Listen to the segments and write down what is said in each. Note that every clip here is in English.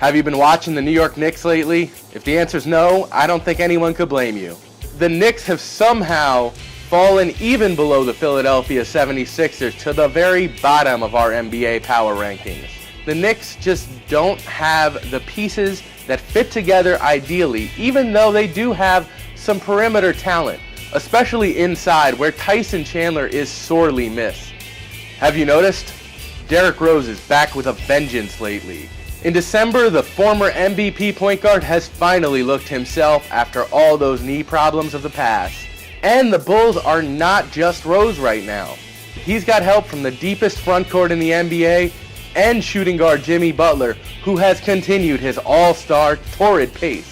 Have you been watching the New York Knicks lately? If the answer is no, I don't think anyone could blame you. The Knicks have somehow fallen even below the Philadelphia 76ers to the very bottom of our NBA power rankings. The Knicks just don't have the pieces that fit together ideally, even though they do have some perimeter talent, especially inside where Tyson Chandler is sorely missed. Have you noticed? Derrick Rose is back with a vengeance lately. In December, the former MVP point guard has finally looked himself after all those knee problems of the past. And the Bulls are not just Rose right now. He's got help from the deepest front court in the NBA and shooting guard Jimmy Butler, who has continued his all-star torrid pace.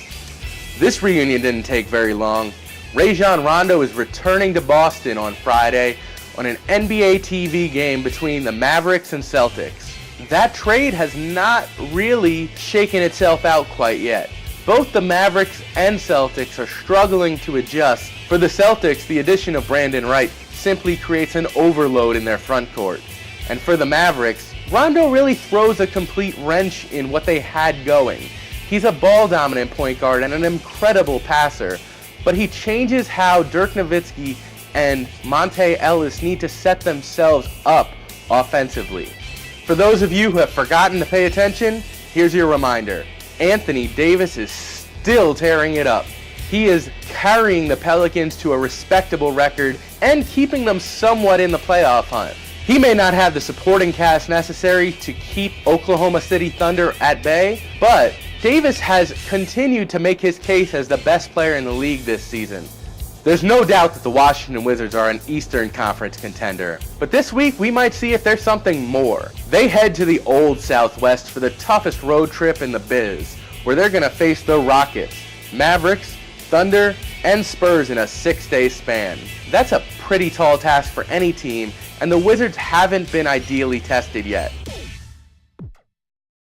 This reunion didn't take very long. Rajon Rondo is returning to Boston on Friday on an NBA TV game between the Mavericks and Celtics. That trade has not really shaken itself out quite yet. Both the Mavericks and Celtics are struggling to adjust. For the Celtics, the addition of Brandon Wright simply creates an overload in their front court. And for the Mavericks, Rondo really throws a complete wrench in what they had going. He's a ball-dominant point guard and an incredible passer, but he changes how Dirk Nowitzki and Monte Ellis need to set themselves up offensively. For those of you who have forgotten to pay attention, here's your reminder. Anthony Davis is still tearing it up. He is carrying the Pelicans to a respectable record and keeping them somewhat in the playoff hunt. He may not have the supporting cast necessary to keep Oklahoma City Thunder at bay, but Davis has continued to make his case as the best player in the league this season. There's no doubt that the Washington Wizards are an Eastern Conference contender, but this week we might see if there's something more. They head to the Old Southwest for the toughest road trip in the biz, where they're going to face the Rockets, Mavericks, Thunder, and Spurs in a 6-day span. That's a pretty tall task for any team, and the Wizards haven't been ideally tested yet.